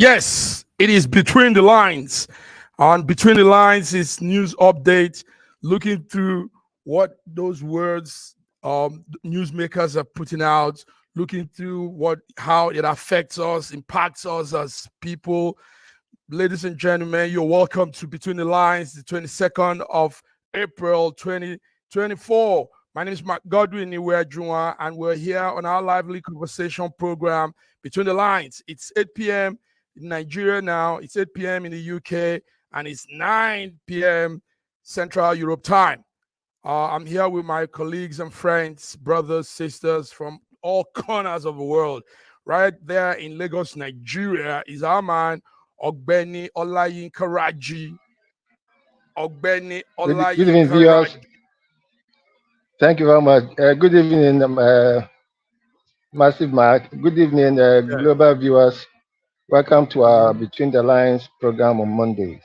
Yes, it is Between the Lines. On Between the Lines is news update, looking through what those words newsmakers are putting out, looking through how it affects us, impacts us as people. Ladies and gentlemen, you're welcome to Between the Lines, the 22nd of April 2024. My name is Mark Godwin Iweajunwa, and we're here on our lively conversation program, Between the Lines. It's 8 p.m. in Nigeria now, it's 8 p.m. in the UK, and it's 9 p.m. Central Europe time. I'm here with my colleagues and friends, brothers, sisters from all corners of the world. Right there in Lagos, Nigeria, is our man, Ogbeni Olayinka Raji. Ogbeni Good evening, viewers. Thank you very much. Good evening, Massive Mark. Good evening, global viewers. Welcome to our Between the Lines program on Mondays.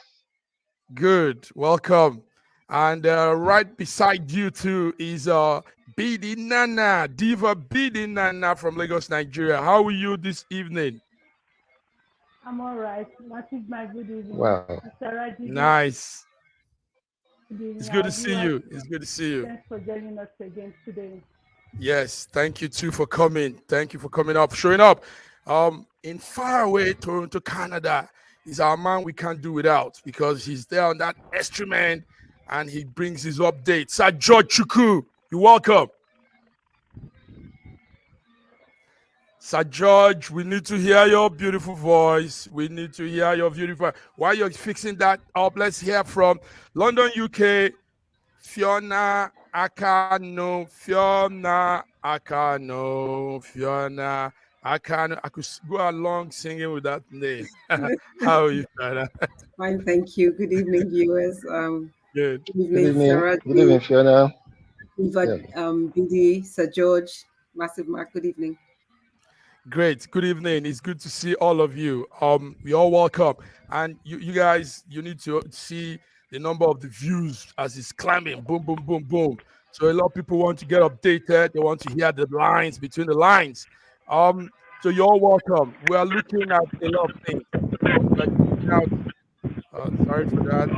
Good, welcome. And right beside you too is Bidi Nana, Diva Bidi Nana from Lagos, Nigeria. How are you this evening? I'm all right. Massive Mark, good evening. Wow. Nice. It's good to see viewers. you. It's good to see you. Thanks for joining us again today. Yes, thank you too for coming. Thank you for coming up, showing up. In faraway Toronto, Canada, is our man we can't do without because he's there on that instrument and he brings his updates. Sir George Chukwu, you're welcome. Sir George, we need to hear your beautiful voice. We need to hear your beautiful. While you're fixing that up, let's hear from London, UK, Fiona Akano. Fiona Akano. I could go along singing with that name. How are you, Fiona? Fine, thank you. Good evening, viewers. Good. Good evening, Sarah. Good evening, Fiona. Bidi, Sir George, Massive Mark. Good evening. Great. Good evening. It's good to see all of you. We all welcome, and you guys, you need to see the number of the views as it's climbing. Boom, boom, boom, boom. So a lot of people want to get updated. They want to hear the lines between the lines. So you're all welcome. We are looking at a lot of things. Sorry for that.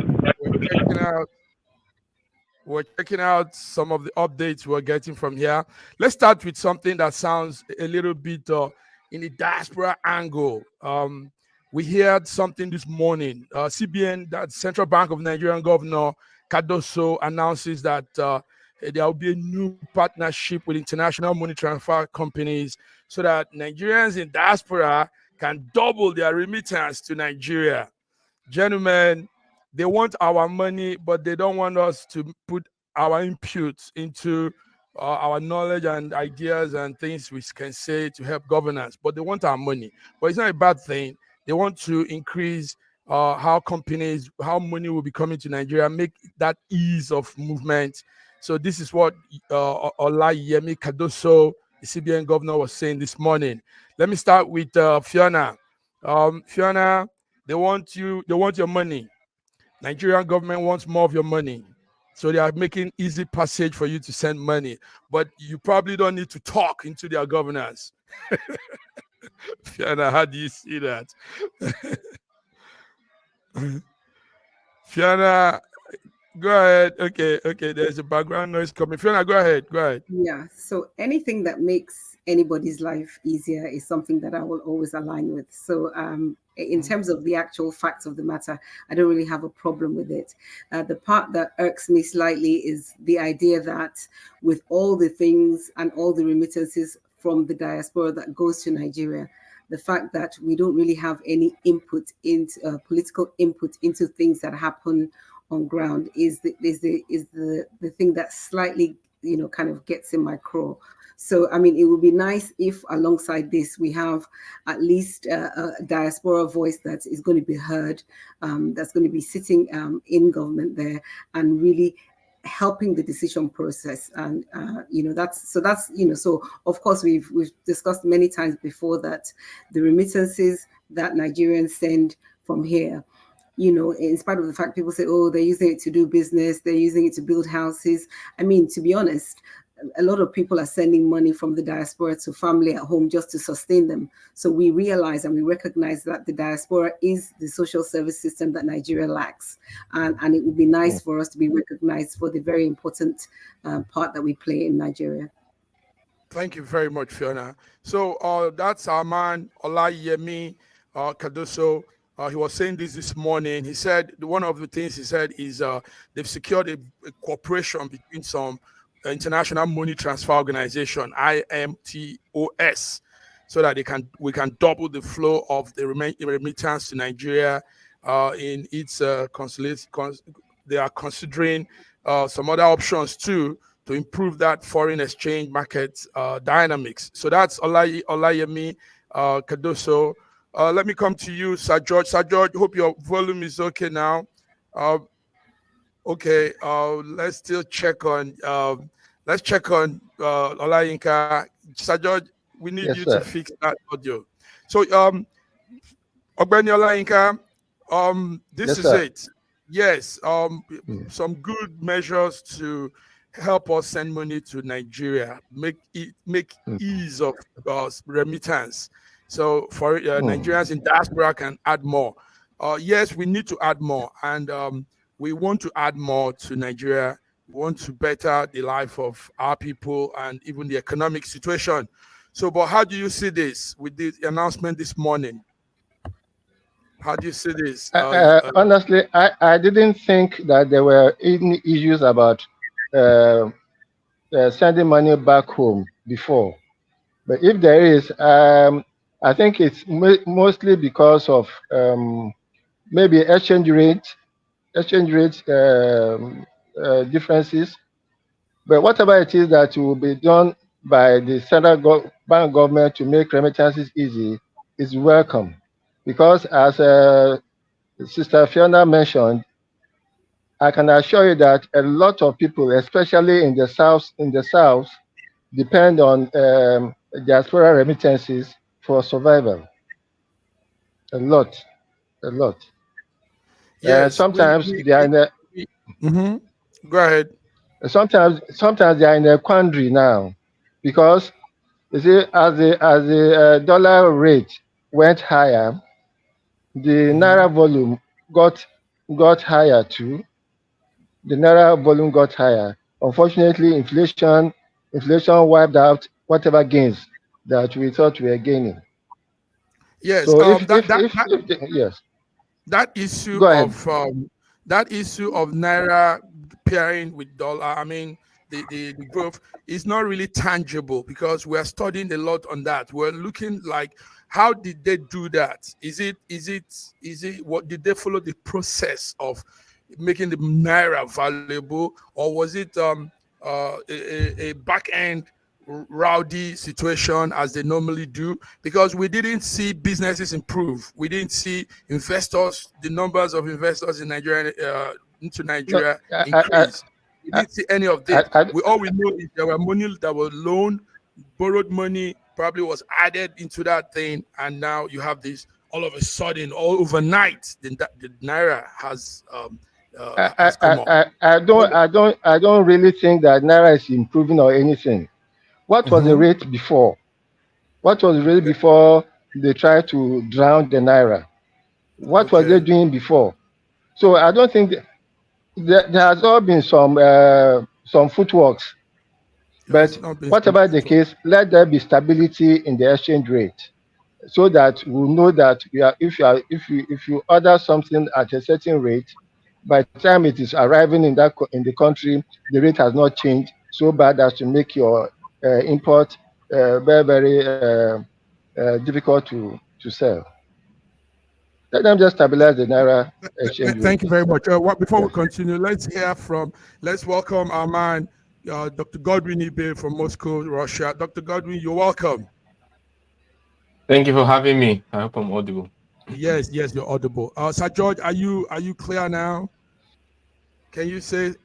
We're checking out some of the updates we're getting from here. Let's start with something that sounds a little bit in the diaspora angle. We heard something this morning. CBN, that Central Bank of Nigerian Governor Cardoso, announces that there will be a new partnership with international money transfer companies so that Nigerians in diaspora can double their remittance to Nigeria. Gentlemen, they want our money, but they don't want us to put our inputs into our knowledge and ideas and things we can say to help governance. But they want our money. But it's not a bad thing. They want to increase how money will be coming to Nigeria, make that ease of movement. So this is what Olayemi Cardoso, the CBN governor, was saying this morning. Let me start with Fiona. Fiona, they want your money. Nigerian government wants more of your money. So they are making easy passage for you to send money. But you probably don't need to talk into their governance. Fiona, how do you see that? Fiona, go ahead. Okay, there's a background noise coming. Fiona, go ahead. Yeah, so anything that makes anybody's life easier is something that I will always align with. So in terms of the actual facts of the matter, I don't really have a problem with it. The part that irks me slightly is the idea that with all the things and all the remittances from the diaspora that goes to Nigeria, the fact that we don't really have any input into political input into things that happen on ground is the thing that slightly, kind of gets in my craw. So, I mean, it would be nice if alongside this, we have at least a diaspora voice that is going to be heard, that's going to be sitting in government there and really helping the decision process. And, so of course, we've discussed many times before that the remittances that Nigerians send from here, in spite of the fact people say, oh, they're using it to do business, they're using it to build houses. I mean, to be honest, a lot of people are sending money from the diaspora to family at home just to sustain them. So we realize and we recognize that the diaspora is the social service system that Nigeria lacks. And it would be nice for us to be recognized for the very important part that we play in Nigeria. Thank you very much, Fiona. So that's our man, Olayemi Kadoso. He was saying this morning. He said one of the things he said is they've secured a cooperation between some International Money Transfer Organization, IMTOS, so that we can double the flow of the remittance to Nigeria. In its they are considering some other options too to improve that foreign exchange market dynamics. So that's Olayemi Kadoso. Let me come to you, Sir George. Sir George, hope your volume is okay now. Okay, let's still check on Olayinka. Sir George, we need you to fix that audio. So Ogbeni Olayinka, this is it. Yes, some good measures to help us send money to Nigeria, make ease of remittance. So for Nigerians in diaspora can add more. Yes, we need to add more, and we want to add more to Nigeria. We want to better the life of our people and even the economic situation. So, but how do you see this with the announcement this morning? How do you see this? Honestly, I didn't think that there were any issues about sending money back home before. But if there is, I think it's mostly because of maybe exchange rate differences. But whatever it is that will be done by the central bank government to make remittances easy is welcome. Because as Sister Fiona mentioned, I can assure you that a lot of people, especially in the south, depend on diaspora remittances for survival. A lot. Yes. Sometimes they are in a. Go ahead. Sometimes they are in a quandary now, because you see, as the dollar rate went higher, the naira volume got higher too. The naira volume got higher. Unfortunately, inflation wiped out whatever gains that we thought we were gaining. Yes. So yes. That issue of naira pairing with dollar, I mean, the growth is not really tangible, because we're studying a lot on that. We're looking like, how did they do that? Is it what did they follow the process of making the naira valuable, or was it a back end rowdy situation as they normally do? Because we didn't see businesses improve. We didn't see investors, the numbers of investors in Nigeria into Nigeria increase. We didn't see any of this. All we know is there were money that was loaned, borrowed money probably was added into that thing, and now you have this all of a sudden, all overnight, the naira has come up. I don't really think that naira is improving or anything. What was the rate before? What was the rate before they tried to drown the naira? What was they doing before? So I don't think there has all been some footworks. But whatever the case, let there be stability in the exchange rate, so that we'll know that if you order something at a certain rate, by the time it is arriving in the country, the rate has not changed so bad as to make your import very, very difficult to sell. Let them just stabilize the naira exchange rate. Thank you very much. Before we continue, let's welcome our man, Dr. Godwin Ibe from Moscow, Russia. Dr. Godwin, you're welcome. Thank you for having me. I hope I'm audible. Yes, you're audible. Sir George, are you clear now? Can you say?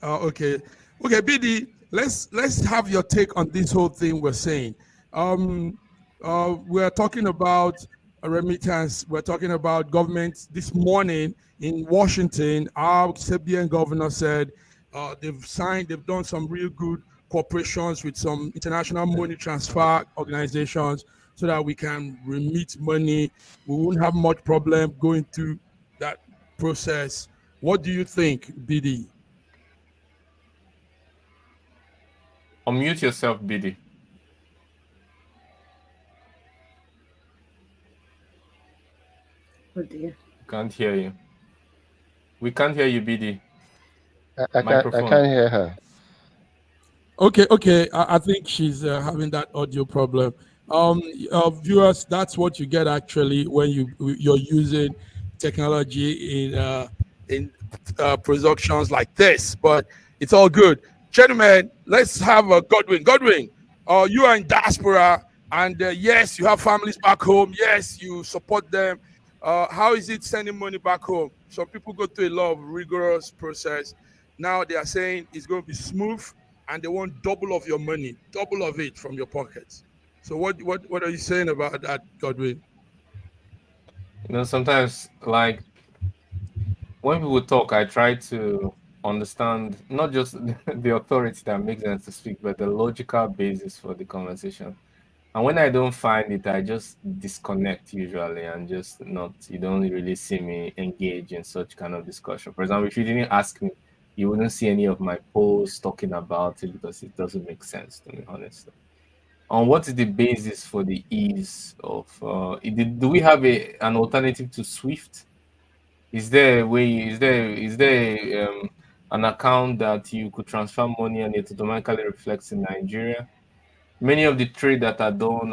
Okay, BD. Let's have your take on this whole thing we're saying. We're talking about a remittance. We're talking about government. This morning in Washington, our Serbian governor said they've done some real good corporations with some international money transfer organizations so that we can remit money. We won't have much problem going through that process. What do you think, BD? Unmute yourself, BD. Oh dear. Can't hear you. We can't hear you, BD. I can't hear her. Okay. I think she's having that audio problem. Viewers, that's what you get actually when you're using technology in productions like this. But it's all good, gentlemen. Let's have a Godwin. Godwin, you are in diaspora, and yes, you have families back home. Yes, you support them. How is it sending money back home? Some people go through a lot of rigorous process. Now they are saying it's going to be smooth, and they want double of your money, double of it from your pockets. So what are you saying about that, Godwin? Sometimes, like, when people talk, I try to understand not just the authority that makes them to speak, but the logical basis for the conversation. And when I don't find it, I just disconnect usually and just not, you don't really see me engage in such kind of discussion. For example, if you didn't ask me, you wouldn't see any of my posts talking about it because it doesn't make sense to me, honestly. On what is the basis for the ease of, do we have an alternative to SWIFT? Is there a way, is there an account that you could transfer money and it automatically reflects in Nigeria? Many of the trade that are done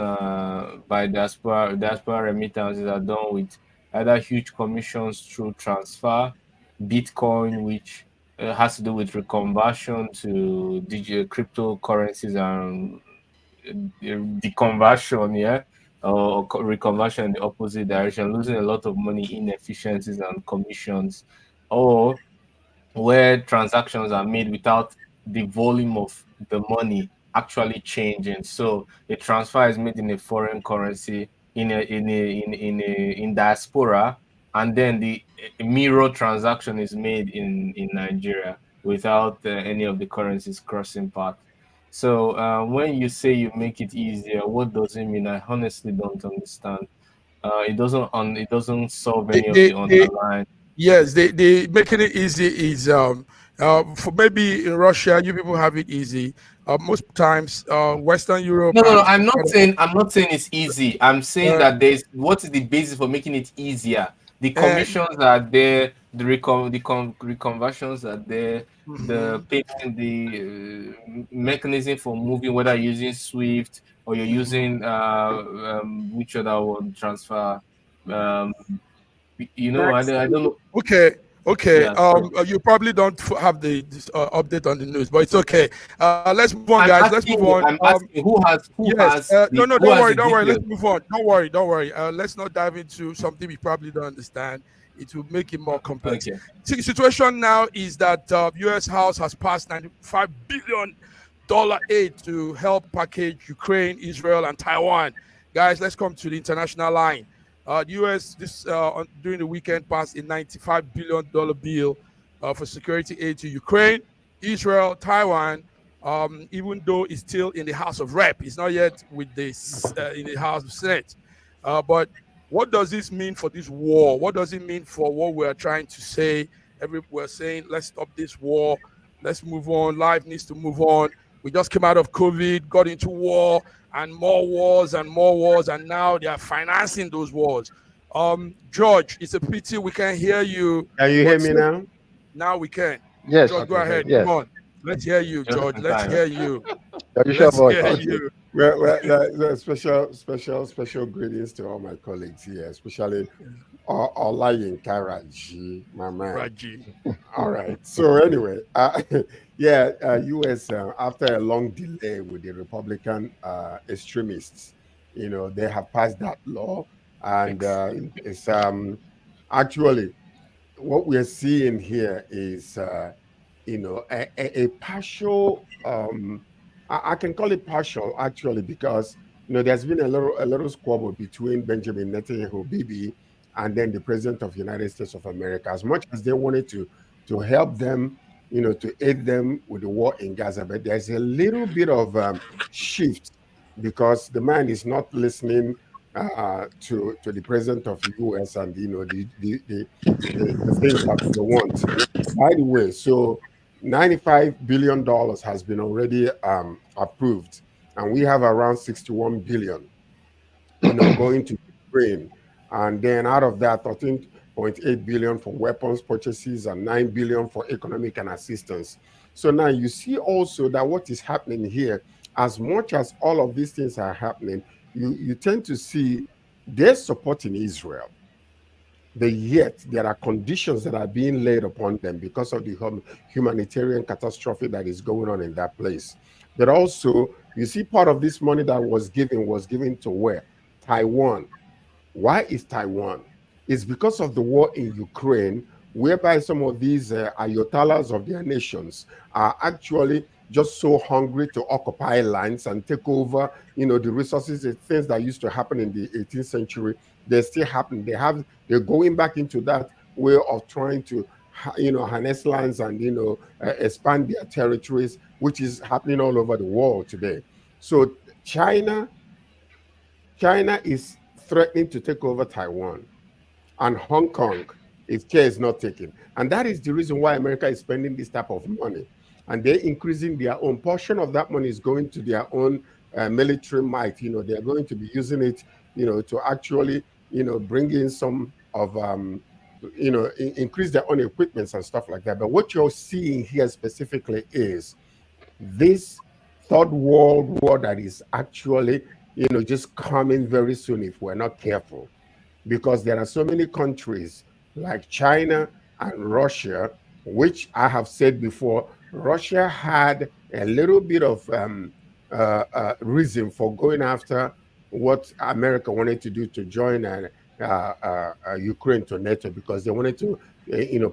by diaspora remittances are done with either huge commissions through transfer, Bitcoin, which has to do with reconversion to digital cryptocurrencies and the conversion, or reconversion in the opposite direction, losing a lot of money, inefficiencies and commissions, or where transactions are made without the volume of the money actually changing. So a transfer is made in a foreign currency in diaspora, and then the mirror transaction is made in Nigeria without any of the currencies crossing path. So when you say you make it easier, what does it mean? I honestly don't understand. It doesn't solve any of the underlying. Yes, they making it easy is for maybe in Russia you people have it easy. Most times Western Europe No. and I'm some not part saying it's easy. I'm saying of that there's what is the basis for making it easier? The uh, commissions are there, the reconversions are there, the mhm, payment, the mechanism for moving, whether you're using SWIFT or you're mhm. using which other one transfer. Um, I don't know. Okay. Yeah, so You probably don't have the update on the news, but it's okay. Let's move on, I'm guys. Let's asking move you. on. I'm asking who has Yes. No, no. Don't worry. the Don't worry. Let's details. move on. Don't worry. Let's not dive into something we probably don't understand. It will make it more complex. Okay. Situation now is that U.S. House has passed $95 billion aid to help package Ukraine, Israel, and Taiwan. Guys, let's come to the international line. The U.S. during the weekend passed a $95 billion bill for security aid to Ukraine, Israel, Taiwan. Even though it's still in the House of Rep, it's not yet with this in the House of Senate. But what does this mean for this war? What does it mean for what we're trying to say? We're saying let's stop this war. Let's move on. Life needs to move on. We just came out of COVID, got into war, and more wars and more wars, and now they are financing those wars. George, it's a pity we can't hear you. Can you hear me now? Now we can. Yes. George, go Okay, ahead. thank you. Come Yes. on. Let's hear you, Just George. in Let's time. hear you. Your usual Let's voice. hear Okay. you. Well, special greetings to all my colleagues here, especially Olayin Karaji, my man. Raji. All right. So anyway, U.S. After a long delay with the Republican extremists, they have passed that law, and it's actually what we are seeing here is a partial. I can call it partial actually because there's been a little squabble between Benjamin Netanyahu, Bibi, and then the President of the United States of America. As much as they wanted to help them to aid them with the war in Gaza. But there's a little bit of shift because the man is not listening to the president of the U.S. and the things that they want. By the way, so $95 billion has been already approved, and we have around 61 billion, going to Ukraine. And then out of that, 13.8 billion for weapons purchases and 9 billion for economic and assistance. So now you see also that what is happening here, as much as all of these things are happening, you tend to see they're supporting Israel. But yet there are conditions that are being laid upon them because of the humanitarian catastrophe that is going on in that place. But also, you see part of this money that was given to where? Taiwan. Why is Taiwan? It's because of the war in Ukraine, whereby some of these ayatollahs of their nations are actually just so hungry to occupy lands and take over, the resources, the things that used to happen in the 18th century. They still happen. They're going back into that way of trying to, harness lands and, expand their territories, which is happening all over the world today. So China is threatening to take over Taiwan, and Hong Kong, if care is not taken. And that is the reason why America is spending this type of money. And they're increasing their own portion of that money is going to their own military might. They're going to be using it, to actually, bring in some of, increase their own equipments and stuff like that. But what you're seeing here specifically is this third world war that is actually, just coming very soon if we're not careful. Because there are so many countries like China and Russia, which I have said before, Russia had a little bit of reason for going after what America wanted to do to join Ukraine to NATO, because they wanted to,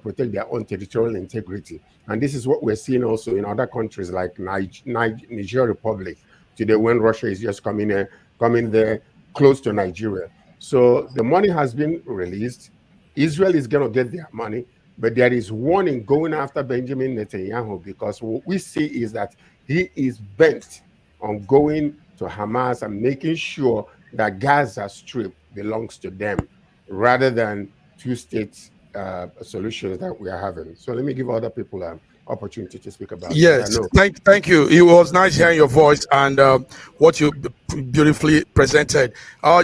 protect their own territorial integrity. And this is what we're seeing also in other countries like Niger Republic today, when Russia is just coming there close to Nigeria. So the money has been released. Israel is going to get their money, but there is warning going after Benjamin Netanyahu, because what we see is that he is bent on going to Hamas and making sure that Gaza Strip belongs to them rather than two-state solutions that we are having. So let me give other people an opportunity to speak about yes, thank you. It was nice hearing your voice and what you beautifully presented.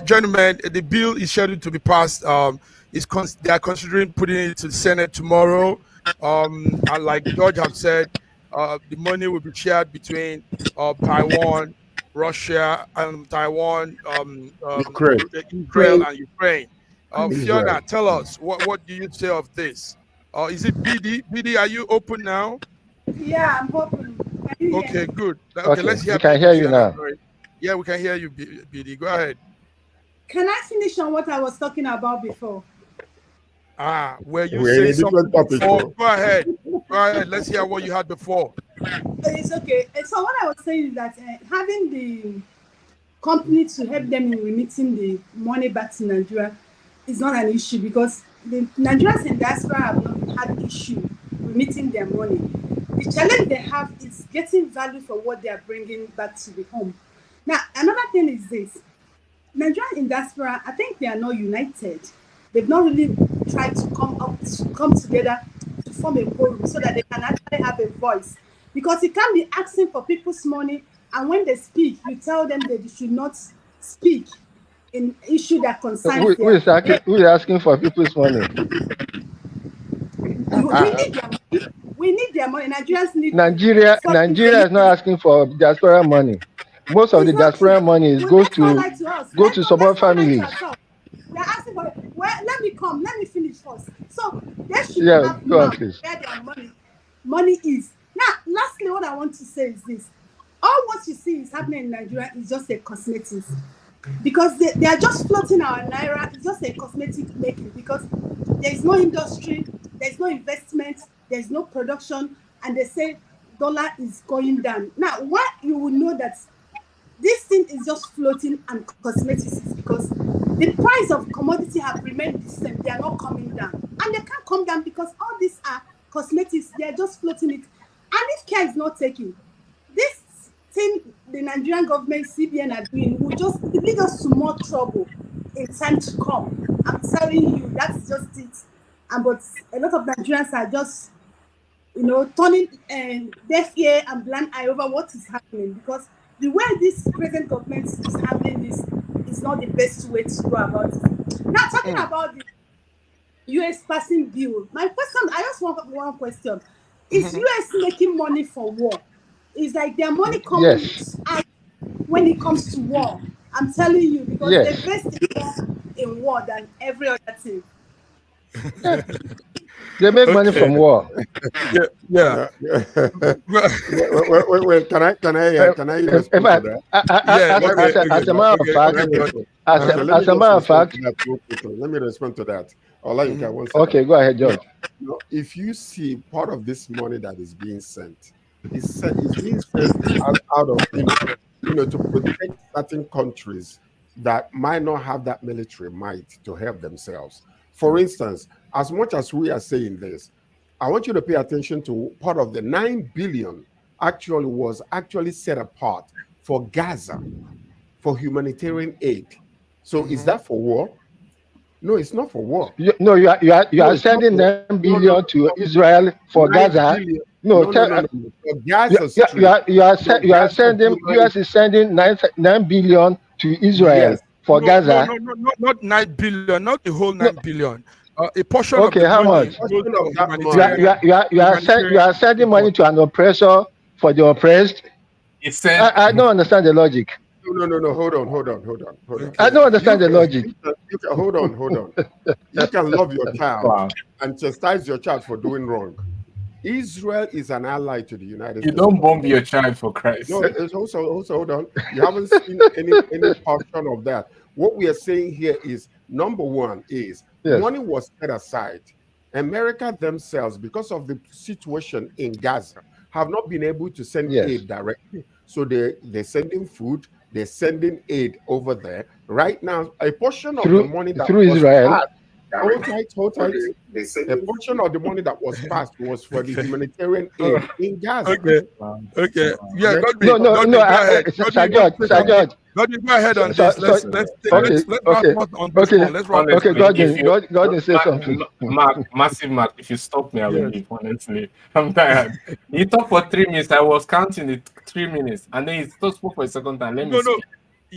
Gentlemen, the bill is scheduled to be passed. They are considering putting it to the Senate tomorrow. And like George have said, the money will be shared between Taiwan, Russia, and Taiwan, Ukraine. Israel, and Ukraine. Fiona, tell us, what do you say of this? Is it BD? BD, are you open now? Yeah, I'm open. Okay, good. Okay, let's hear. We can hear you now. Yeah, we can hear you, BD. Go ahead. Can I finish on what I was talking about before? Where you say something before? Go ahead. Go ahead. Let's hear what you had before. It's okay. So what I was saying is that having the company to help them in remitting the money back to Nigeria is not an issue, because the Nigerians in diaspora have not had issue remitting their money. The challenge they have is getting value for what they are bringing back to the home. Now, another thing is this. Nigerians in diaspora, I think they are not united. They've not really tried to come together to form a quorum so that they can actually have a voice. Because you can't be asking for people's money, and when they speak, you tell them that they should not speak in issue that concerns who is asking for people's money? We need their money. Nigerians need. Nigeria is not asking for diaspora money. Most of the diaspora money goes to support families. They're asking for it. Well, let me finish first. So they should have where their money is. Now, lastly, what I want to say is this. All what you see is happening in Nigeria is just a cosmetics. Because they are just floating our naira. It's just a cosmetic making, because there is no industry, there is no investment, there is no production, and they say dollar is going down. Now, why you will know that this thing is just floating and cosmetics is because the price of commodity have remained the same. They are not coming down. And they can't come down because all these are cosmetics, they're just floating it. And if care is not taken, this thing the Nigerian government, CBN are doing will just lead us to more trouble in time to come. I'm telling you, that's just it. And but a lot of Nigerians are just, turning deaf ear and blind eye over what is happening, because the way this present government is handling this is not the best way to go about it. Now, talking about the US passing bill, my question, I just want one question. Is US making money for war? It's like their money coming out when it comes to war. I'm telling you, because they invest in war than every other thing. They make money from war. Yeah. Wait, can I respond to that? As a matter of fact, let me respond to that. Okay, go ahead, George. If you see part of this money that is being sent, it's being sent out of to protect certain countries that might not have that military might to help themselves. For instance, as much as we are saying this, I want you to pay attention to part of the 9 billion was actually set apart for Gaza, for humanitarian aid. So is that for war? No, it's not for war. You are sending 9 billion to Israel for Gaza. No. For Gaza you are sending. US is sending 9 billion to Israel for Gaza. No, not 9 billion, not the whole 9 billion. A portion of the how money. Much? You are sending money to an oppressor for the oppressed. I don't understand the logic. No. Hold on. I don't understand the logic. Hold on. You can love your child and chastise your child for doing wrong. Israel is an ally to the United States. You don't bomb your child, for Christ. No, it's also hold on. You haven't seen any portion of that. What we are saying here is, number one is money was set aside. America themselves, because of the situation in Gaza, have not been able to send aid directly. So they're sending food, they're sending aid over there. Right now, a portion of the money that through was Israel. passed, hold tight. A portion of the money that was passed was for the humanitarian aid in Gaza. Okay. Yeah. No. Sir George. Let me go ahead on this. Let's God say something. Mark, if you stop me, I will leave, honestly. I'm tired. You talk for 3 minutes. I was counting it 3 minutes, and then you spoke for a second time. Let me speak.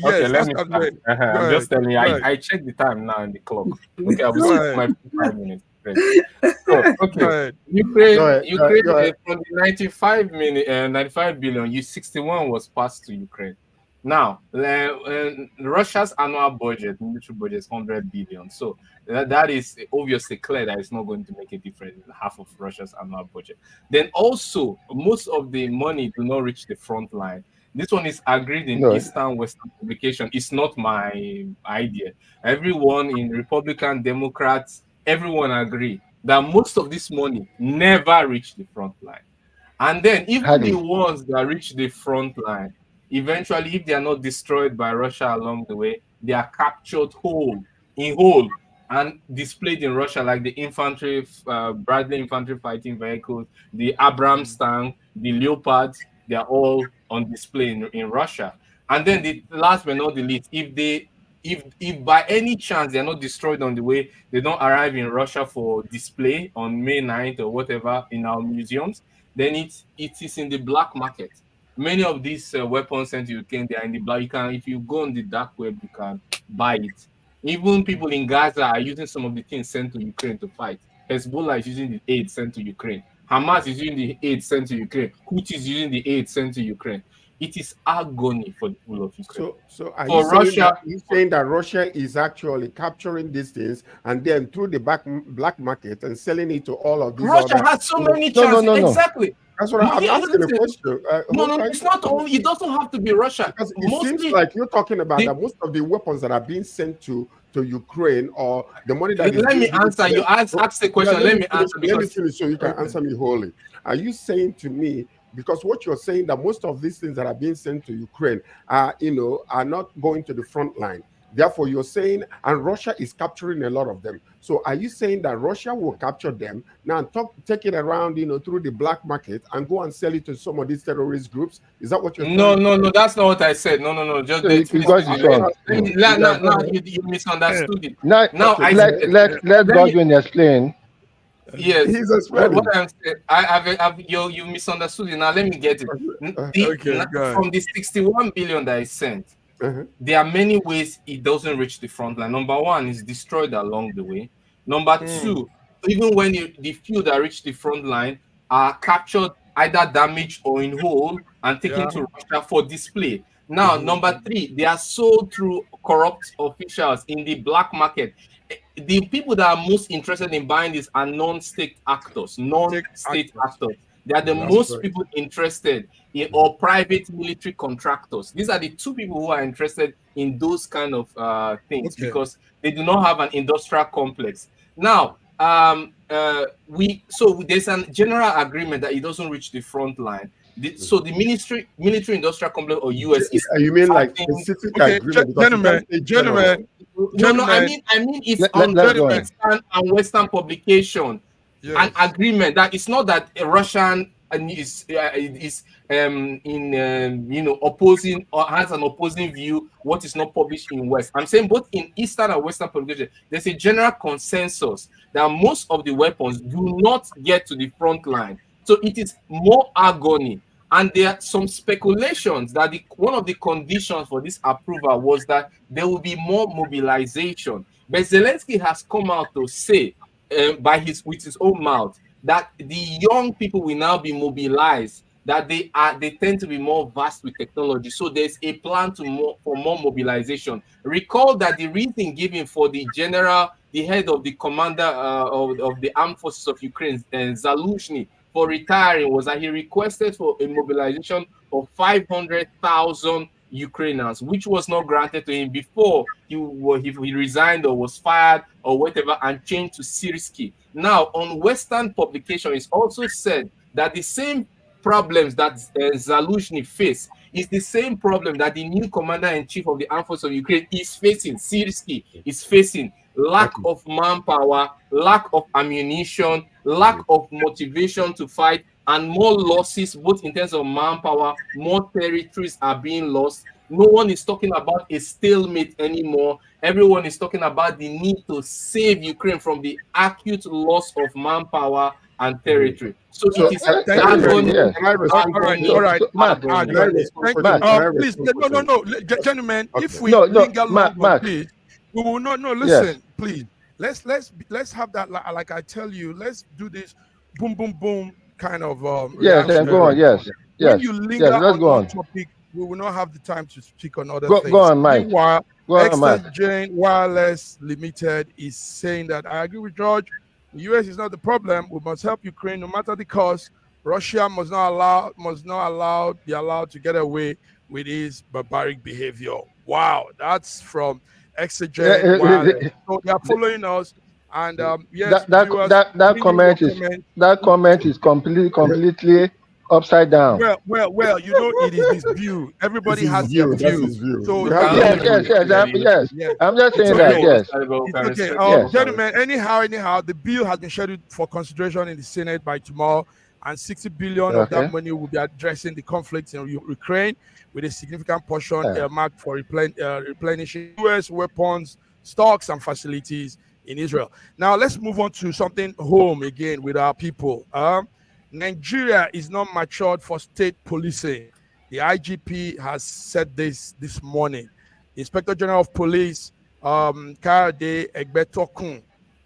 Okay, let me start. I'm just telling you, I check the time now on the clock. Okay, I will speak my 5 minutes. So, okay. Ukraine from the 95 billion, 61 was passed to Ukraine. Now, Russia's annual budget, military budget, is 100 billion. So that is obviously clear that it's not going to make a difference in half of Russia's annual budget. Then also, most of the money do not reach the front line. This one is agreed in Eastern-Western publication. It's not my idea. Everyone in Republican, Democrats, everyone agree that most of this money never reach the front line. And then even the ones that reach the front line, eventually, if they are not destroyed by Russia along the way, they are captured whole and displayed in Russia, like the infantry, Bradley infantry fighting vehicles, the Abrams tank, the Leopards. They are all on display in Russia. And then the last but not the least, if by any chance they are not destroyed on the way, they don't arrive in Russia for display on May 9th or whatever in our museums, then it is in the black market. Many of these weapons sent to Ukraine, they are in the black. If you go on the dark web, you can buy it. Even people in Gaza are using some of the things sent to Ukraine to fight. Hezbollah is using the aid sent to Ukraine. Hamas is using the aid sent to Ukraine. Houthi is using the aid sent to Ukraine. It is agony for the people of Ukraine. So are you saying that Russia is actually capturing these things and then through the black market and selling it to all of these Russia has so many chances. No. Exactly. That's what I'm asking the question. No, it's not only. It doesn't have to be Russia. Because it seems like you're talking about that most of the weapons that are being sent to Ukraine or the money that. Let me answer. You ask the question. Let me answer. Let me finish so you can answer me wholly. Are you saying to me, because what you're saying that most of these things that are being sent to Ukraine are not going to the front line, Therefore, you're saying, and Russia is capturing a lot of them. So are you saying that Russia will capture them now and take it around, through the black market and go and sell it to some of these terrorist groups? Is that what you're saying? No, that's not what I said. No. Just So you got it wrong. now you misunderstood it. Now let Godwin explain. Yes, He's explaining. what I'm saying, you misunderstood it. Now let me get it. From the 61 billion that is sent, there are many ways it doesn't reach the front line. Number one, is destroyed along the way. Number two, even when the few that reach the front line are captured, either damaged or in whole, and taken to Russia for display. Now, number three, they are sold through corrupt officials in the black market. The people that are most interested in buying this are non-state actors, non-state actors. They are the most people interested in, or private military contractors. These are the two people who are interested in those kind of things because they do not have an industrial complex. Now, there's a general agreement that it doesn't reach the front line. So the military industrial complex or US is. You mean like specific agreement? Gentlemen. No, I mean it's on Eastern and Western publication. An agreement that it's not that a Russian is opposing or has an opposing view what is not published in West. I'm saying both in Eastern and Western publication, there's a general consensus that most of the weapons do not get to the front line. So it is more agony. And there are some speculations that one of the conditions for this approval was that there will be more mobilization. But Zelensky has come out to say, with his own mouth, that the young people will now be mobilized, that they tend to be more vast with technology. So there's a plan for more mobilization. Recall that the reason given for the head of the commander of the armed forces of Ukraine, Zaluzhny, for retiring was that he requested for a mobilization of 500,000 Ukrainians, which was not granted to him before he resigned or was fired or whatever and changed to Syrsky. Now, on Western publication, it's also said that the same problems that Zaluzhny faced is the same problem that the new commander-in-chief of the armed forces of Ukraine is facing. Syrsky is facing lack of manpower, lack of ammunition, lack of motivation to fight, and more losses, both in terms of manpower, more territories are being lost. No one is talking about a stalemate anymore. Everyone is talking about the need to save Ukraine from the acute loss of manpower and territory. So it is all right. Please, no, gentlemen. If we linger long on this, we will not. No, listen, please. Let's have that. Like I tell you, let's do this. Boom, boom, boom. Kind of. Go on. Yes. When you linger on one topic, we will not have the time to speak on other things. Go on, Mike. Meanwhile, Exchange Wireless Limited is saying that I agree with George. The US is not the problem. We must help Ukraine no matter the cost. Russia must not be allowed to get away with his barbaric behavior. Wow, that's from Exchange Wireless. So they are following us. And yes, that comment is completely upside down. Well, it is his view. Everybody has their view. So yes. I'm just saying that. Yes. It's okay. Gentlemen, anyhow, the bill has been scheduled for consideration in the Senate by tomorrow, and 60 billion of that money will be addressing the conflicts in Ukraine, with a significant portion earmarked for replenishing U.S. weapons, stocks, and facilities in Israel. Now, let's move on to something home again with our people. Nigeria is not matured for state policing. The IGP has said this morning. The Inspector General of Police, Kayode Egbetokun,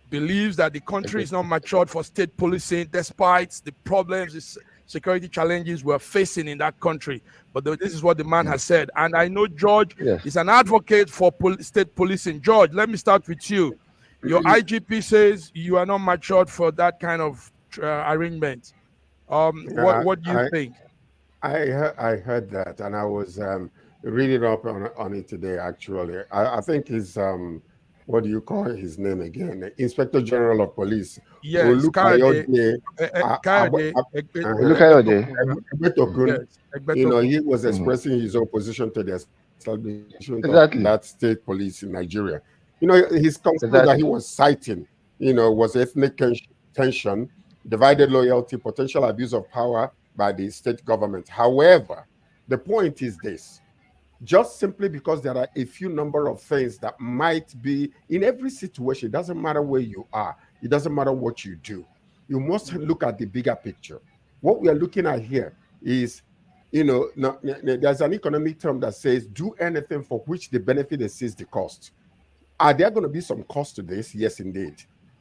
believes that the country is not matured for state policing despite the problems, the security challenges we're facing in that country. But this is what the man has said. And I know George is an advocate for state policing. George, let me start with you. Your IGP says you are not matured for that kind of arrangement. What do you think? I heard that, and I was reading up on it today. Actually, I think his what do you call his name again? Inspector General of Police. Yes, Kayode. He was expressing his opposition to this establishment Exactly. of that state police in Nigeria. You know, his concern that he Exactly. was citing, you know, was ethnic tension, divided loyalty, potential abuse of power by the state government. However, the point is this: just simply because there are a few number of things that might be in every situation, it doesn't matter where you are, it doesn't matter what you do, you must look at the bigger picture. What we are looking at here is, you know, there's an economic term that says do anything for which the benefit exceeds the cost. Are there going to be some cost to this? Yes, indeed.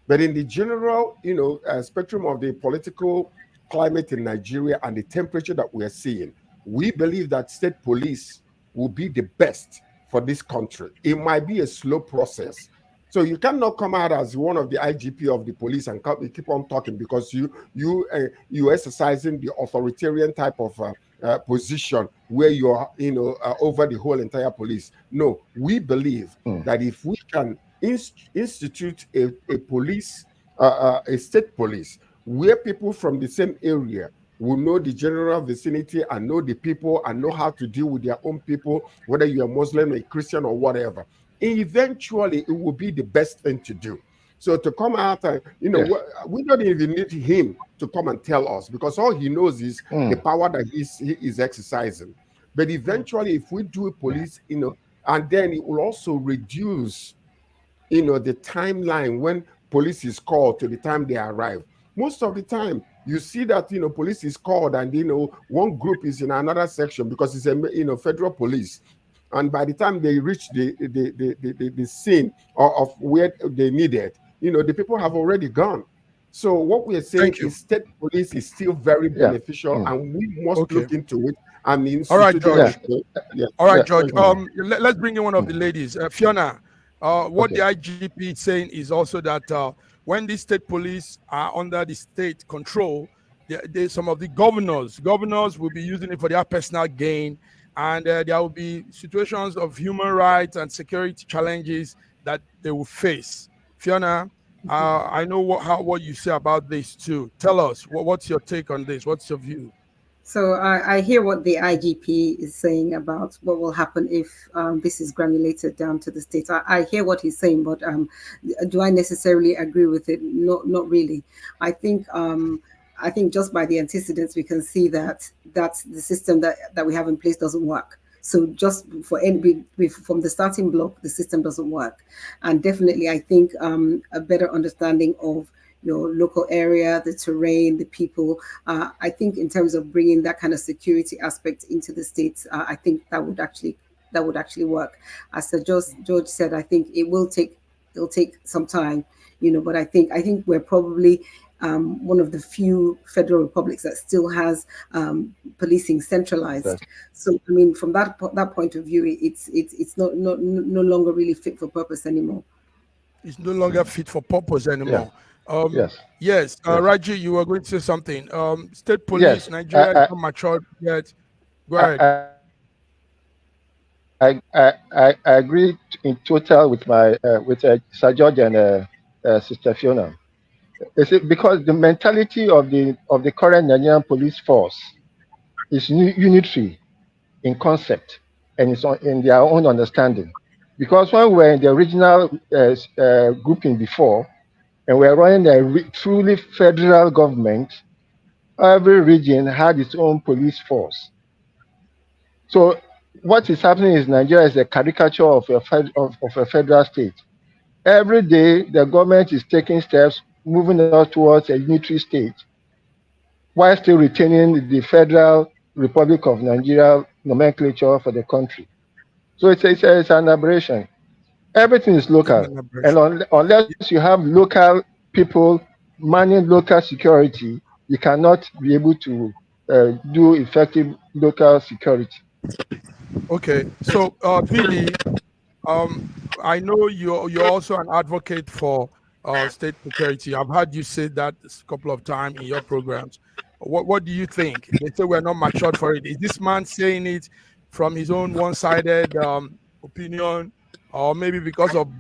But in the general, you know, spectrum of the political climate in Nigeria and the temperature that we are seeing, we believe that state police will be the best for this country. It might be a slow process. So you cannot come out as one of the IGP of the police and keep on talking because you exercising the authoritarian type of position where you are, you know, over the whole entire police. No, we believe that if we can institute a police, a state police, where people from the same area will know the general vicinity and know the people and know how to deal with their own people, whether you're Muslim, a Christian, or whatever, eventually it will be the best thing to do. So to come out, you know, Yes. we don't even need him to come and tell us because all he knows is the power that he is exercising. But eventually, if we do a police, you know, and then it will also reduce, you know, the timeline when police is called to the time they arrive. Most of the time, you see that, you know, police is called and, you know, one group is in another section because it's a, you know, federal police. And by the time they reach the scene of where they needed, you know, the people have already gone. So what we are saying is state police is still very beneficial and we must look into it. And all right, George. Yeah. All right, George. Let's bring in one of the ladies. Fiona, what the IGP is saying is also that when the state police are under the state control, some of the governors will be using it for their personal gain. And there will be situations of human rights and security challenges that they will face. Fiona, I know what you say about this too. Tell us, what's your take on this? What's your view? So I hear what the IGP is saying about what will happen if this is granulated down to the states. I hear what he's saying, but do I necessarily agree with it? Not really. I think just by the antecedents, we can see that the system that we have in place doesn't work. So just from the starting block, the system doesn't work. And definitely, I think a better understanding of your local area, the terrain, the people. I think in terms of bringing that kind of security aspect into the states, I think that would actually work. As George said, I think it'll take some time, you know, but I think we're probably one of the few federal republics that still has policing centralized. So I mean, from that point of view, it's no longer really fit for purpose anymore. It's no longer fit for purpose anymore. Yes. Raji, you were going to say something. State police, Nigeria is not matured yet. Go ahead. I agree in total with Sir George and Sister Fiona. Is it because the mentality of the current Nigerian police force is unitary in concept and it's in their own understanding. Because when we were in the original grouping before, and we're running a truly federal government, every region had its own police force. So what is happening is Nigeria is a caricature of a federal state. Every day, the government is taking steps, moving us towards a unitary state, while still retaining the Federal Republic of Nigeria nomenclature for the country. So it's an aberration. Everything is local, and unless you have local people manning local security, you cannot be able to do effective local security. Okay, so PD, I know you're also an advocate for state security. I've heard you say that a couple of times in your programs. What do you think? They say we're not matured for it. Is this man saying it from his own one-sided opinion, or maybe because of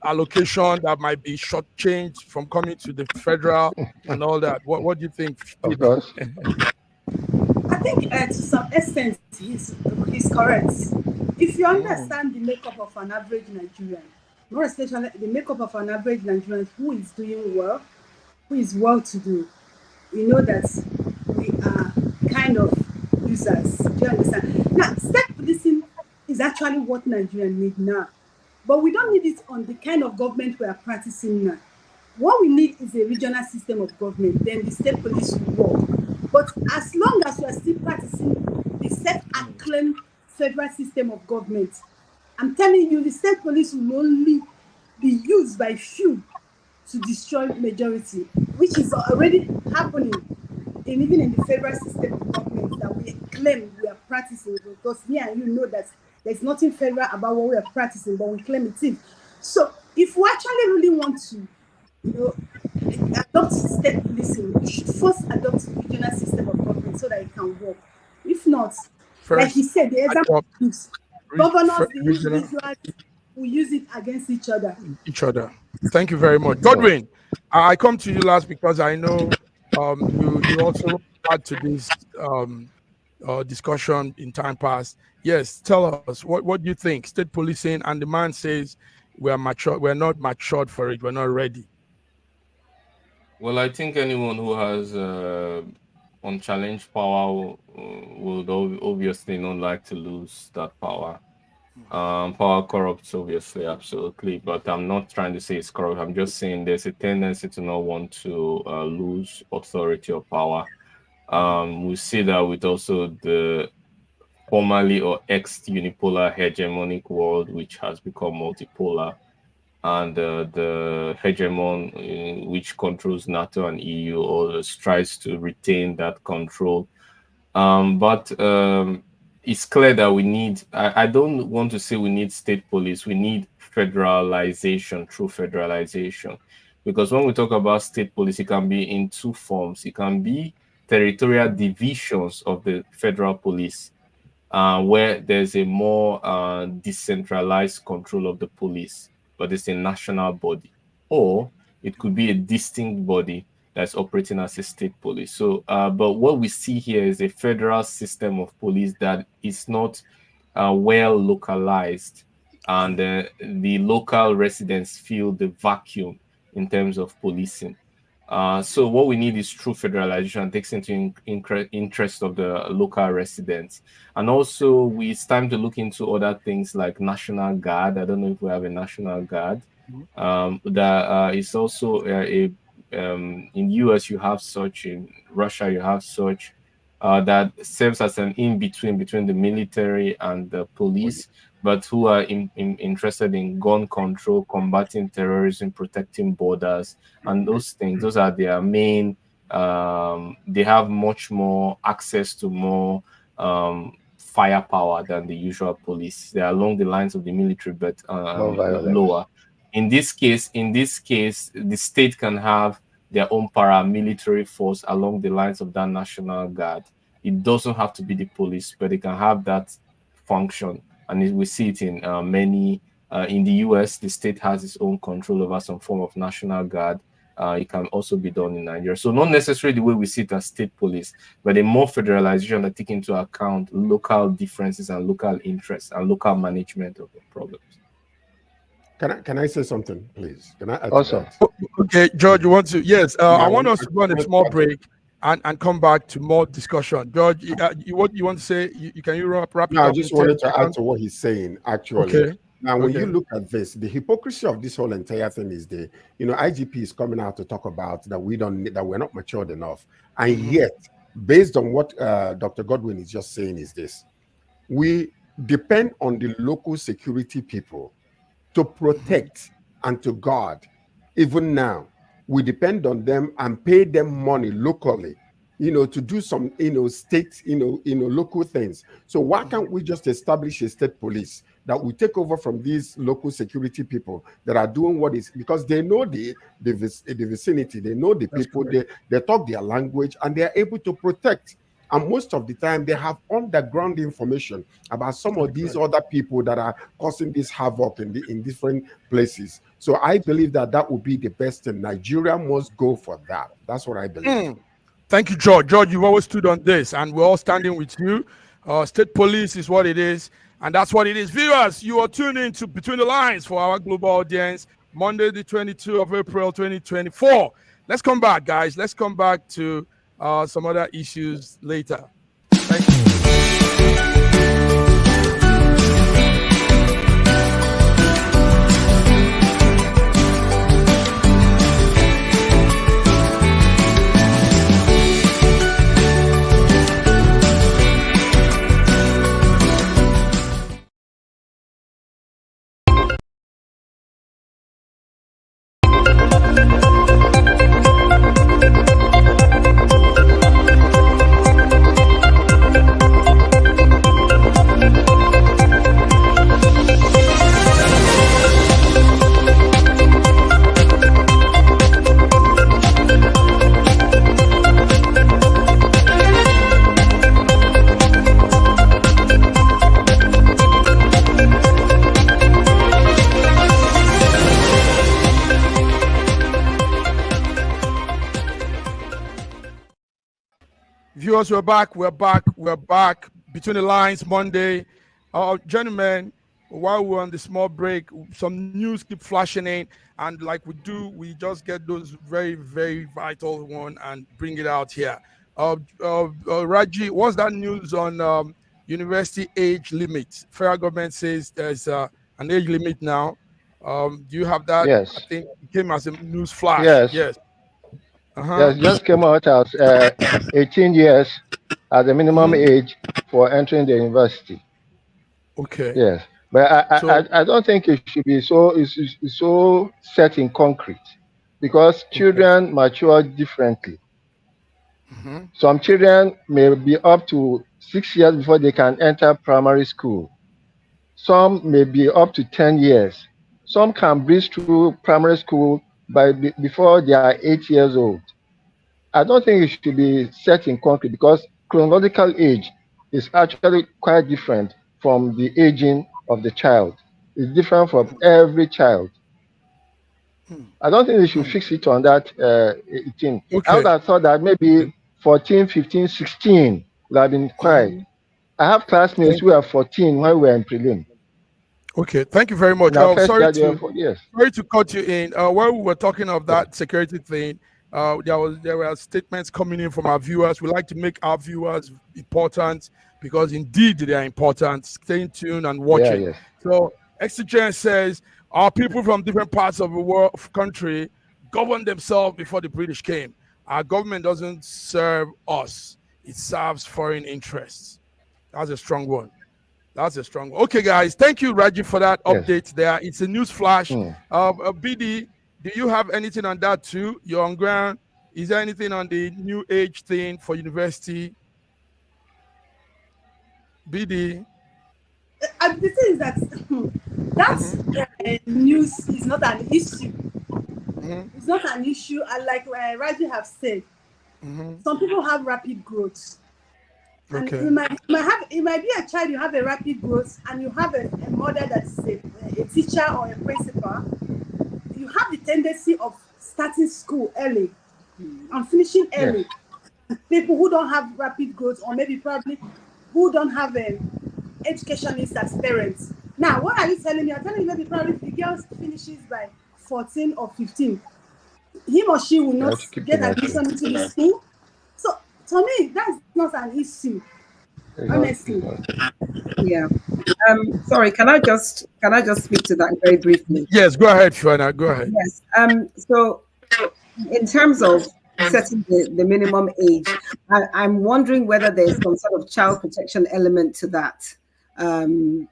allocation that might be shortchanged from coming to the federal and all that? What do you think? Of course. I think to some extent he's correct. If you understand the makeup of an average Nigerian, more especially the makeup of an average Nigerian who is doing well, who is well to do, you know that we are kind of users. Do you understand? Now, state policing is actually what Nigeria need now, but we don't need it on the kind of government we are practicing now. What we need is a regional system of government, then the state police will work. But as long as we are still practicing the self-acclaimed federal system of government, I'm telling you, the state police will only be used by few to destroy majority, which is already happening even in the federal system of government that we claim we are practicing. Because me and you know that there's nothing federal about what we are practicing, but we claim it is. So if we actually really want to, you know, adopt state policing, we should first adopt a regional system of government so that it can work. If not, like he said, the example governors, the individuals will use it against each other. Thank you very much. Godwin, I come to you last because I know you also add to this discussion in time past. Yes, tell us what do you think? State policing, and the man says we're not matured for it, we're not ready. Well, I think anyone who has unchallenged power would obviously not like to lose that power. Power corrupts, obviously, absolutely, but I'm not trying to say it's corrupt. I'm just saying there's a tendency to not want to lose authority or power. We see that with also the formerly or ex-unipolar hegemonic world, which has become multipolar, and the hegemon which controls NATO and EU always tries to retain that control. But it's clear that we need, I don't want to say we need state police, we need federalization, true federalization. Because when we talk about state police, it can be in two forms. It can be territorial divisions of the federal police, where there's a more decentralized control of the police, but it's a national body. Or it could be a distinct body that's operating as a state police. So, but what we see here is a federal system of police that is not well localized, and the local residents feel the vacuum in terms of policing. So what we need is true federalization, takes into interest of the local residents. And also it's time to look into other things like National Guard. I don't know if we have a National Guard. That is also in US you have such, in Russia you have such, that serves as an in-between between the military and the police, but who are interested in gun control, combating terrorism, protecting borders, and those things. Those are their main, they have much more access to more firepower than the usual police. They're along the lines of the military, but lower. In this case, the state can have their own paramilitary force along the lines of that National Guard. It doesn't have to be the police, but it can have that function. And we see it in many, in the US, the state has its own control over some form of National Guard. It can also be done in Nigeria. So not necessarily the way we see it as state police, but a more federalization that take into account local differences and local interests and local management of the problems. Can I say something, please? Can I add also? Okay, George, you want to? Yes, I want us to go on a small break and come back to more discussion. George, what you want to say? Can you wrap it no, up? I just wanted to add to what he's saying, actually. Okay. Now, when you look at this, the hypocrisy of this whole entire thing is IGP is coming out to talk about that we're not matured enough. And yet, based on what Dr. Godwin is just saying is this, we depend on the local security people to protect and to guard. Even now, we depend on them and pay them money locally, to do some, state, local things. So why can't we just establish a state police that will take over from these local security people that are doing what is, because they know the vicinity, they know the people, they talk their language, and they are able to protect. And most of the time, they have underground information about some of these other people that are causing this havoc in different places. So I believe that would be the best thing. Nigeria must go for that. That's what I believe. Thank you, George. George, you've always stood on this, and we're all standing with you. State police is what it is, and that's what it is. Viewers, you are tuning to Between the Lines for our global audience, Monday, the 22nd of April, 2024. Let's come back, guys. Let's come back to some other issues later. Thank you. Viewers, we're back. Between the Lines, Monday. Gentlemen, while we're on the small break, some news keep flashing in, and like we do, we just get those very, very vital one and bring it out here. Raji, what's that news on university age limit? Federal government says there's an age limit now. Do you have that? Yes. I think it came as a news flash. Yes. Yes. Yes, just came out as 18 years as the minimum age for entering the university. Okay. Yes, but I don't think it should be so set in concrete, because children mature differently. Some children may be up to 6 years before they can enter primary school. Some may be up to 10 years. Some can breeze through primary school before they are 8 years old. I don't think it should be set in concrete, because chronological age is actually quite different from the aging of the child. It's different from every child. I don't think they should fix it on that 18. Okay. I would have thought that maybe 14, 15, 16 would have been quite. I have classmates who are 14 when we were in prelim. Okay, thank you very much. Sorry to cut you in. While we were talking of that security thing, there were statements coming in from our viewers. We like to make our viewers important, because indeed they are important. Staying tuned and watching. Yes. So Exigence says our people from different parts of the world country governed themselves before the British came. Our government doesn't serve us; it serves foreign interests. That's a strong one. Okay, guys. Thank you, Raji, for that update there. It's a news flash. BD, do you have anything on that too? You're on ground. Is there anything on the new age thing for university? BD? The thing is that news is not an issue. It's not an issue. And like Raji have said, some people have rapid growth. And it might be a child, you have a rapid growth, and you have a mother that's a teacher or a principal. You have the tendency of starting school early and finishing early. People who don't have rapid growth, or maybe probably who don't have education needs as parents. Now, what are you telling me? I'm telling you maybe probably if the girl finishes by 14 or 15, him or she will not get admission into the school. So, to me, that's not an issue, honestly. Yeah. Sorry, can I just speak to that very briefly? Yes, go ahead, Fiona. Go ahead. Yes. So in terms of setting the minimum age, I'm wondering whether there's some sort of child protection element to that.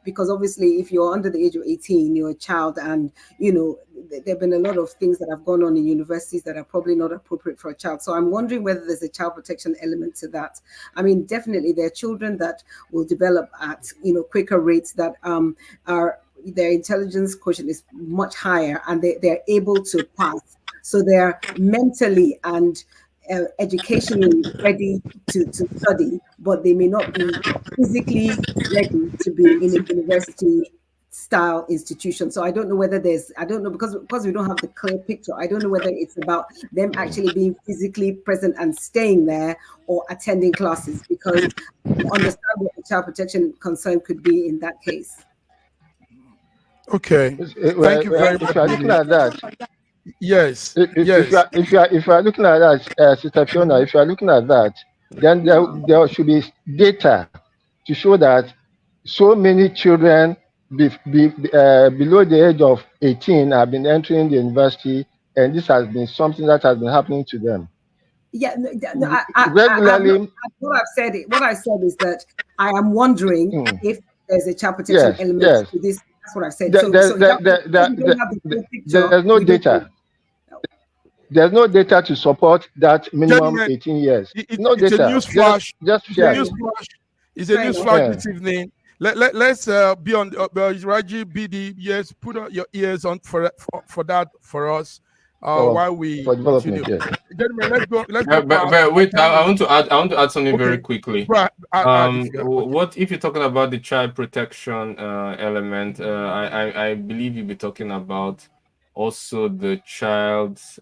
Because obviously, if you're under the age of 18, you're a child, and there have been a lot of things that have gone on in universities that are probably not appropriate for a child. So I'm wondering whether there's a child protection element to that. I mean, definitely there are children that will develop at quicker rates, that their intelligence quotient is much higher, and they're able to pass. So they're mentally and educationally ready to study, but they may not be physically ready to be in a university style institution. So I don't know whether I don't know, because we don't have the clear picture. I don't know whether it's about them actually being physically present and staying there, or attending classes, because I understand what the child protection concern could be in that case. Okay. Thank you very much. If you are looking at that, yes. If you are looking at that, Sister Fiona, if you are looking at that, then there should be data to show that so many children below the age of 18 have been entering the university, and this has been something that has been happening to them. Yeah, Regularly. What I said is that I am wondering if there's a child protection element to this. That's what I've said. There's no data. There's no data to support that minimum 18 years. No it's data. A news flash. It's a news flash this evening. Let's be on Raji BD. Yes, put on your ears on for that for us. While we continue. Gentlemen, let's go. But wait, I want to add something very quickly. Right. What if you're talking about the child protection element? I believe you'll be talking about also the child's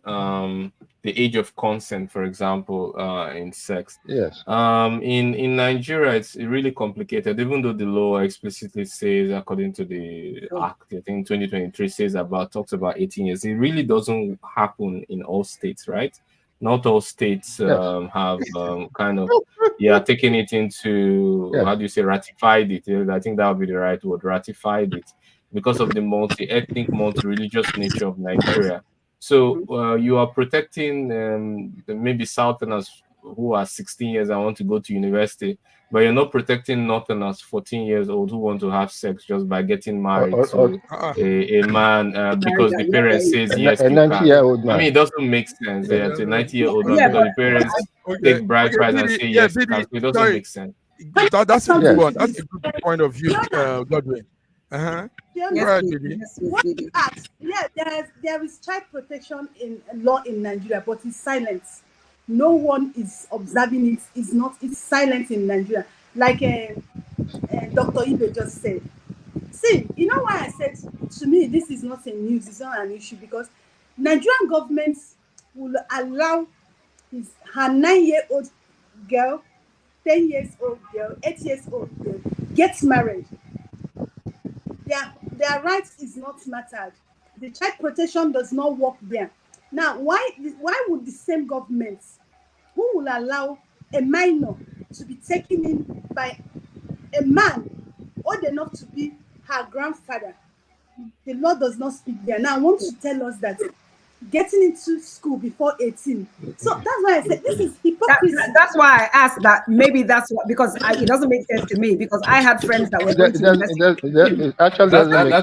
the age of consent, for example, in sex. Yes. In Nigeria, it's really complicated, even though the law explicitly says, according to the Act, I think 2023 talks about 18 years. It really doesn't happen in all states, right? Not all states have kind of taken it into how do you say, ratified it. I think that would be the right word, ratified it, because of the multi-ethnic, multi-religious nature of Nigeria. So you are protecting maybe Southerners who are 16 years and want to go to university, but you're not protecting Northerners 14 years old who want to have sex just by getting married to a man because the parents says yes, you can. I mean, it doesn't make sense. Yeah, to a 90-year-old man, because the parents take bride price and say yes, you can. So it doesn't make sense. That's a good one. That's a good point of view, Godwin. There is child protection in law in Nigeria, but it's silent. No one is observing it. It's silent in Nigeria. Like Dr. Ibe just said. See, you know why I said, to me, this is not a news, it's not an issue, because Nigerian government will allow her 9-year-old girl, 10 years old girl, 8 years old girl gets married. Their rights is not mattered. The child protection does not work there. Now, why would the same government who will allow a minor to be taken in by a man old enough to be her grandfather? The law does not speak there. Now, I want to tell us that getting into school before 18. So that's why I said this is hypocrisy. That's why I asked that. Maybe that's what, because it doesn't make sense to me, because I had friends that were going to that's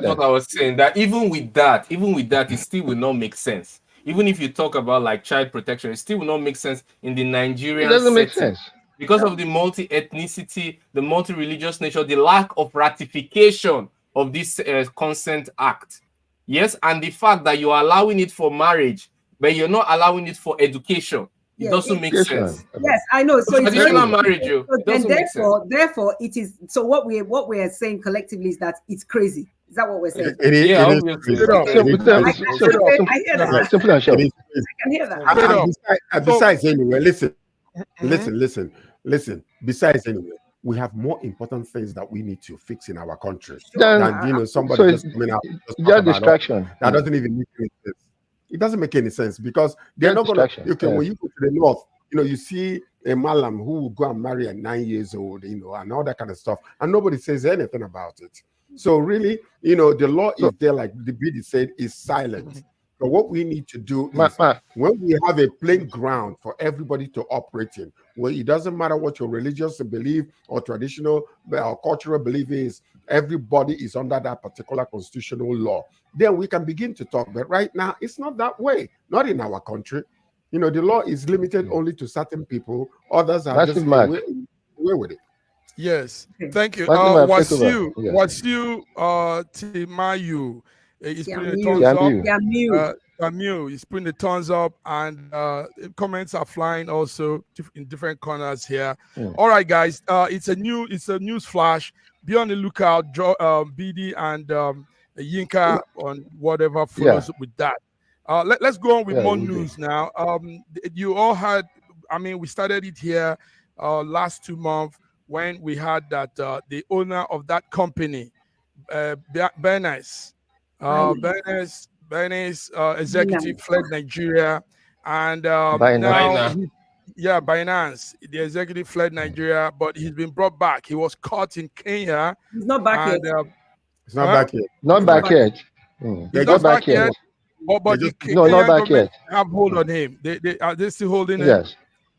what I was saying. That even with that, it still will not make sense. Even if you talk about like child protection, it still will not make sense in the Nigerian setting. It doesn't make sense. Because of the multi-ethnicity, the multi-religious nature, the lack of ratification of this consent act. Yes, and the fact that you're allowing it for marriage, but you're not allowing it for education. It doesn't make sense. Yes, I know. So traditional marriage, therefore, it is. So what we are saying collectively is that it's crazy. Is that what we're saying? I hear that. And besides, anyway, listen. Besides, anyway, we have more important things that we need to fix in our country than somebody just coming out. Just distraction. That doesn't even make any sense. It doesn't make any sense, because they're not going to. Okay, when you go to the north, you see a malam who will go and marry at 9 years old, and all that kind of stuff, and nobody says anything about it. So really, the law is there, like the BD said, is silent. But what we need to do is, when we have a plain ground for everybody to operate in, where it doesn't matter what your religious belief or traditional or cultural belief is, everybody is under that particular constitutional law, then we can begin to talk. But right now, it's not that way. Not in our country. The law is limited only to certain people. Others are just away with it. Yes, thank you. Wasiu Timayu is putting the thumbs up. He's putting the thumbs up, and comments are flying also in different corners here. All right, guys, it's a news flash. be on the lookout, BD and Yinka on whatever follows with that. Let's go on with more news now. You all had, I mean, we started it here last 2 months when we had that the owner of that company, Binance, executive fled Nigeria, and now, Binance, the executive fled Nigeria, but he's been brought back. He was caught in Kenya. He's not back yet. It's not back yet. Not back yet. He's not back yet. But the no, not back yet. Have hold on him. Are they still holding him? Yes.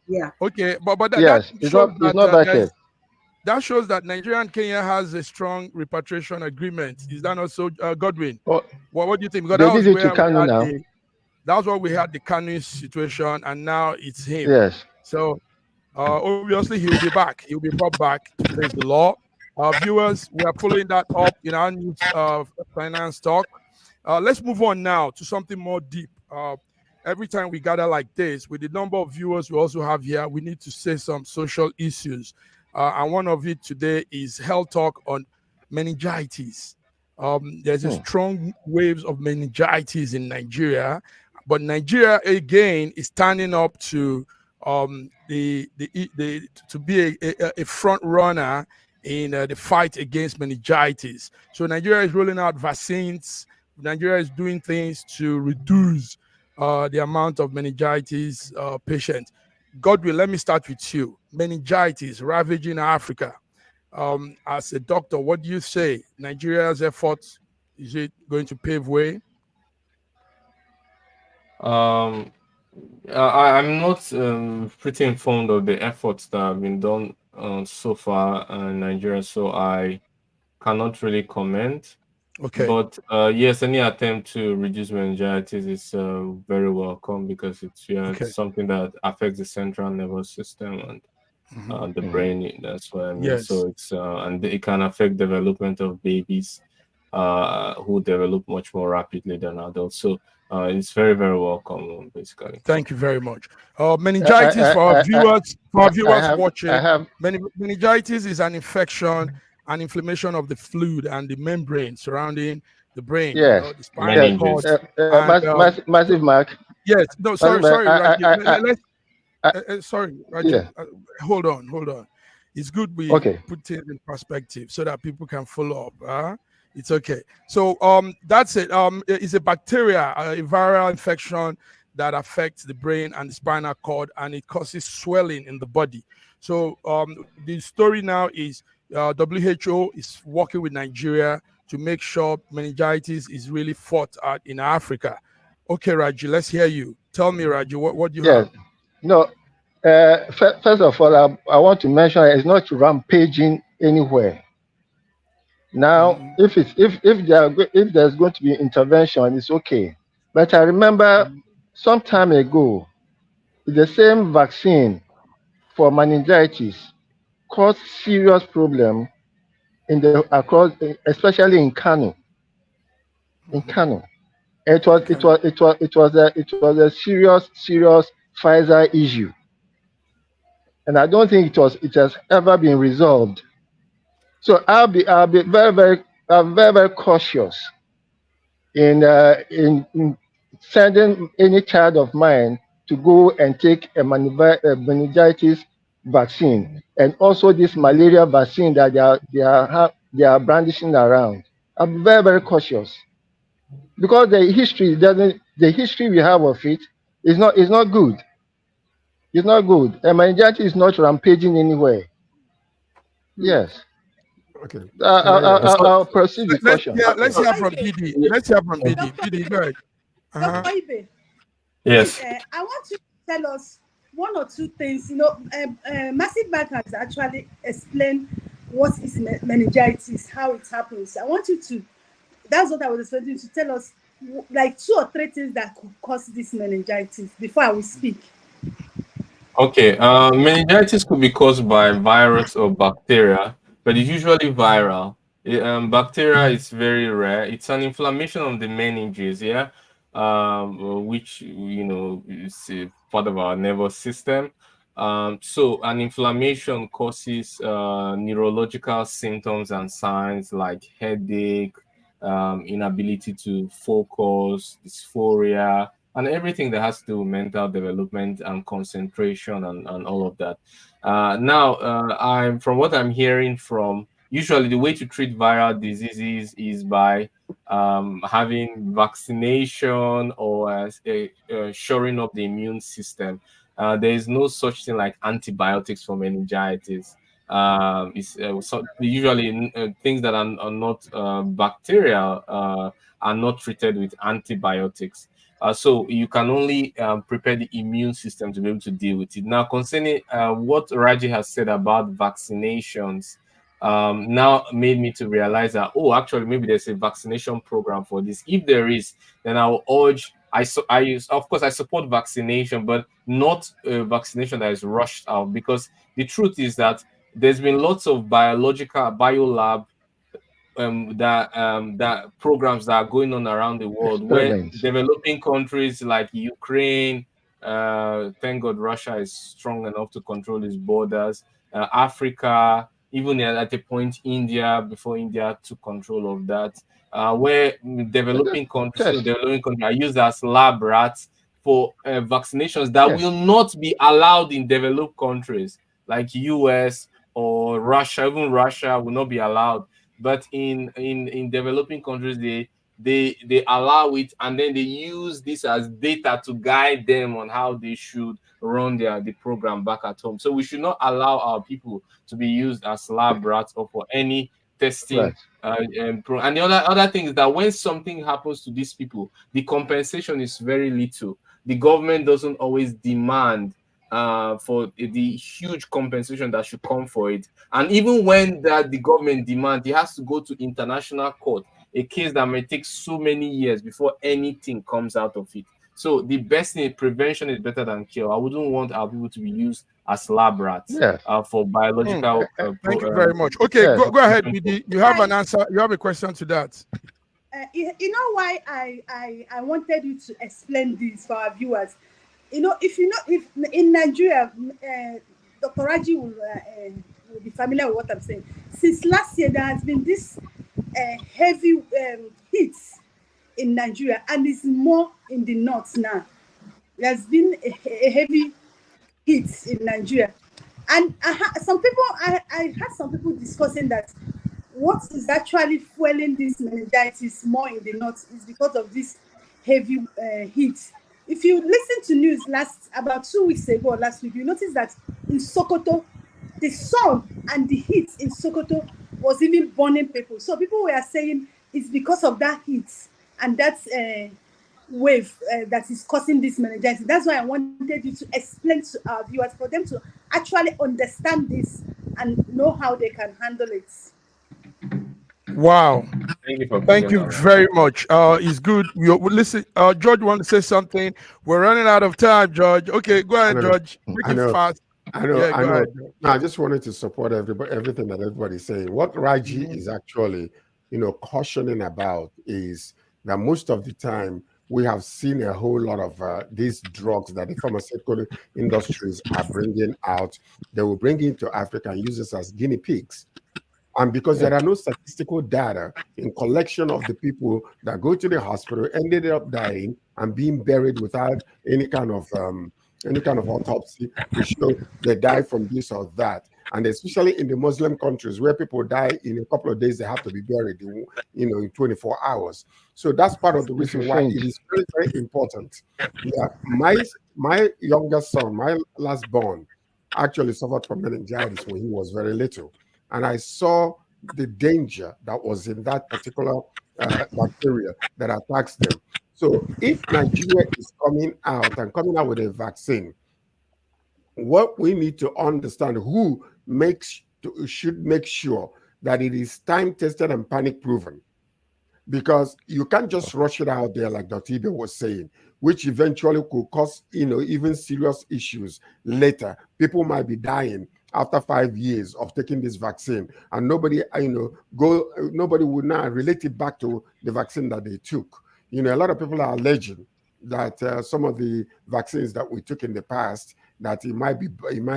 Yeah. Okay, but that, yes, it's not back yet. That shows that Nigeria and Kenya has a strong repatriation agreement. Is that not so, Godwin? What do you think? Because they did it to Kanu now. That's what we had, the Kanu situation, and now it's him. Yes. So obviously he'll be back. He'll be brought back to face the law. Viewers, we are following that up in our news finance talk. Let's move on now to something more deep. Every time we gather like this, with the number of viewers we also have here, we need to say some social issues. And one of it today is health talk on meningitis. There's a strong waves of meningitis in Nigeria, but Nigeria again is standing up to be a front runner in the fight against meningitis. So Nigeria is rolling out vaccines. Nigeria is doing things to reduce the amount of meningitis patients. Godwin, let me start with you. Meningitis ravaging Africa. As a doctor, what do you say? Nigeria's efforts, is it going to pave way? I'm not pretty informed of the efforts that have been done so far in Nigeria, so I cannot really comment. Okay. But yes, any attempt to reduce meningitis is very welcome because it's something that affects the central nervous system and the brain. That's what I mean. Yes. So it's and it can affect development of babies who develop much more rapidly than adults. So it's very, very welcome, basically. Thank you very much. Meningitis for our viewers watching. Meningitis is an infection and inflammation of the fluid and the membrane surrounding the brain. Yes. The spinal cord. Massive Mark. Yes. No, sorry, Raji. Sorry, Raji. Yeah. Hold on. It's good we put it in perspective so that people can follow up. It's okay. So that's it. It's a bacteria, a viral infection that affects the brain and the spinal cord, and it causes swelling in the body. So the story now is WHO is working with Nigeria to make sure meningitis is really fought out in Africa. Okay, Raji, let's hear you. Tell me, Raji, what do you have? No, first of all, I want to mention it's not rampaging anywhere. Now, if there's going to be intervention, it's okay. But I remember some time ago, the same vaccine for meningitis caused serious problem especially in Kano. It was a serious Pfizer issue, and I don't think it has ever been resolved. So I'll be very cautious in sending any child of mine to go and take a meningitis vaccine, and also this malaria vaccine that they are brandishing around. I'm very cautious because the history we have of it is not good. It's not good. And meningitis is not rampaging anywhere. Yes. Okay. I'll proceed with caution. Let's hear from BD. BD, go ahead. Yes. I want you to tell us one or two things. Massive Bank has actually explained what is meningitis, how it happens. I want you to, that's what I was expecting, to tell us like 2 or 3 things that could cause this meningitis before I will speak. Okay. Meningitis could be caused by virus or bacteria, but it's usually viral. Bacteria is very rare. It's an inflammation of the meninges, which is a part of our nervous system. So an inflammation causes neurological symptoms and signs like headache, inability to focus, dysphoria, and everything that has to do with mental development and concentration and all of that. Now, I'm from what I'm hearing from, usually the way to treat viral diseases is by having vaccination or shoring up the immune system. There is no such thing like antibiotics for meningitis. Usually things that are not bacterial are not treated with antibiotics. So you can only prepare the immune system to be able to deal with it. Now, concerning what Raji has said about vaccinations, now made me to realize that, oh, actually maybe there's a vaccination program for this. If there is, then I will urge. Of course I support vaccination, but not a vaccination that is rushed out, because the truth is that there's been lots of biolab that programs that are going on around the world, where Experiments. developing countries like Ukraine, thank God Russia is strong enough to control its borders, Africa, even at a point India, before India took control of that, where developing countries, Test. are used as lab rats for vaccinations that Yes. will not be allowed in developed countries like US or Russia. Even Russia will not be allowed, but in developing countries they allow it, and then they use this as data to guide them on how they should run the program back at home. So we should not allow our people to be used as lab rats or for any testing. Right. And the other thing is that when something happens to these people, the compensation is very little. The government doesn't always demand for the huge compensation that should come for it. And even when the government demands, it has to go to international court, a case that may take so many years before anything comes out of it. So the best thing, prevention is better than cure. I wouldn't want our people to be used as lab rats Yes. for biological. Thank you very much. Okay, Yes. go ahead, BD. You have an answer. You have a question to that. You know why I wanted you to explain this for our viewers. If in Nigeria, Dr. Raji will be familiar with what I'm saying. Since last year, there has been this heavy heat in Nigeria, and it's more in the north now. There's been a heavy heat in Nigeria, and I had some people discussing that what is actually fueling this meningitis more in the north is because of this heavy heat. If you listen to news about 2 weeks ago or last week, you notice that in Sokoto, the sun and the heat in Sokoto was even burning people. So people were saying it's because of that heat and that wave that is causing this meningitis. That's why I wanted you to explain to our viewers, for them to actually understand this and know how they can handle it. Wow. Thank you very much. It's good. Listen, George want to say something. We're running out of time, George. Okay, go ahead, George. Make it fast. I know. Ahead. No, I just wanted to support everything that everybody's saying. What Raji is actually, cautioning about is that most of the time we have seen a whole lot of these drugs that the pharmaceutical industries are bringing out. They will bring into Africa and use this as guinea pigs. And because there are no statistical data in collection of the people that go to the hospital, ended up dying and being buried without any kind of autopsy to show they died from this or that. And especially in the Muslim countries where people die in a couple of days, they have to be buried in 24 hours. So that's part of the reason why it is very, very important. Yeah, my youngest son, my last born, actually suffered from meningitis when he was very little. And I saw the danger that was in that particular bacteria that attacks them. So if Nigeria is coming out with a vaccine, what we need to understand should make sure that it is time tested and panic proven. Because you can't just rush it out there like Dr. Ibe was saying, which eventually could cause even serious issues later. People might be dying after 5 years of taking this vaccine, and nobody would now relate it back to the vaccine that they took. A lot of people are alleging that some of the vaccines that we took in the past, that it might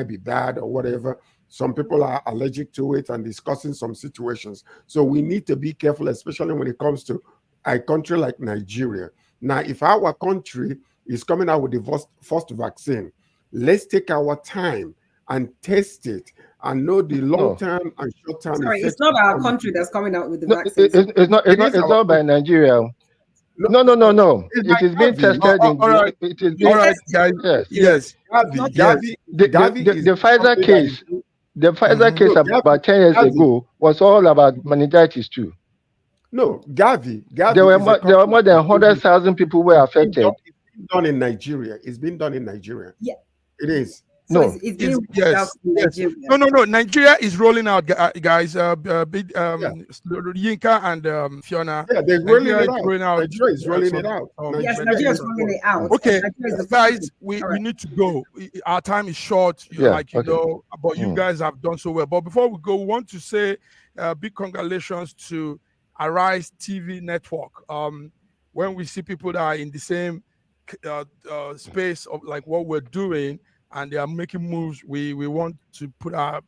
be bad or whatever. Some people are allergic to it and discussing some situations. So we need to be careful, especially when it comes to a country like Nigeria. Now, if our country is coming out with the first vaccine, let's take our time and test it and know the long-term and short-term Sorry, effects. it's not our country that's coming out with the No, vaccines. it's not by Nigeria. No. It is being tested in. All right, It is all being. right, guys. Yes. Yes. The Pfizer case. The Pfizer case about 10 years ago was all about meningitis too. No, Gavi. There were more than 100,000 people were affected. It's been done in Nigeria. It's been done in Nigeria. Yeah. It is. So No. it's being rolled Yes. out in Nigeria. No. Nigeria is rolling out, guys. Yinka and Fiona. Yeah, they're rolling it out. Nigeria is rolling it out. Yes, Nigeria is rolling it out. Okay, Nigeria is guys, we need to go. Our time is short, but you guys have done so well. But before we go, we want to say big congratulations to Arise TV network. When we see people that are in the same space of like what we're doing, and they are making moves, we want to put our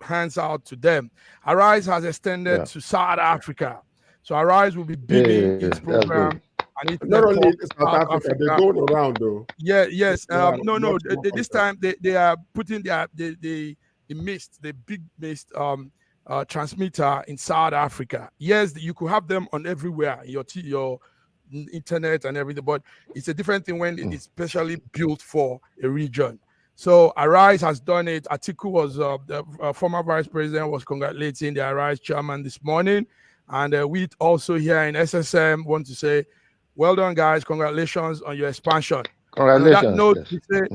hands out to them. Arise has extended to South Africa. So Arise will be beaming its program. And its not only in South Africa, they're going around though. Yes. This time they are putting the big mist transmitter in South Africa. Yes, you could have them on everywhere, your internet and everything, but it's a different thing when it's specially built for a region. So Arise has done it. Atiku was the former vice president was congratulating the Arise chairman this morning, and we also here in SSM want to say, well done, guys! Congratulations on your expansion. Congratulations. On that note, we say,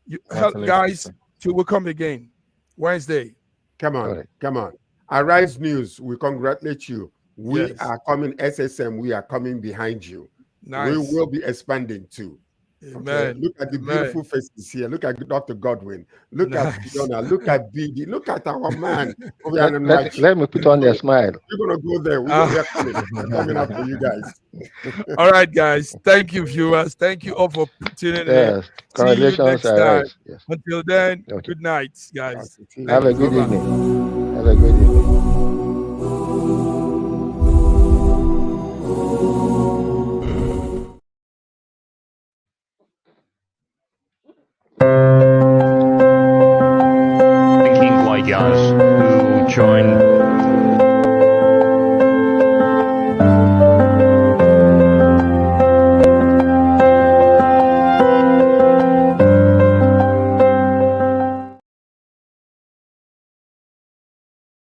you help guys till we come again Wednesday. Come on. Arise News, we congratulate you. We are coming, SSM, we are coming behind you. Nice. We will be expanding too. Amen. Okay? Look at the beautiful faces here. Look at Dr. Godwin. Look at Fiona. Look at BD. Look at our man. Let me put on a smile. We're going to go there. We're coming up for you guys. All right, guys. Thank you, viewers. Thank you all for tuning in. Yes. Congratulations, Arise. Yes. Until then, good night, guys. Have a good evening. Have a good evening. Thanking Guy Gaz, who joined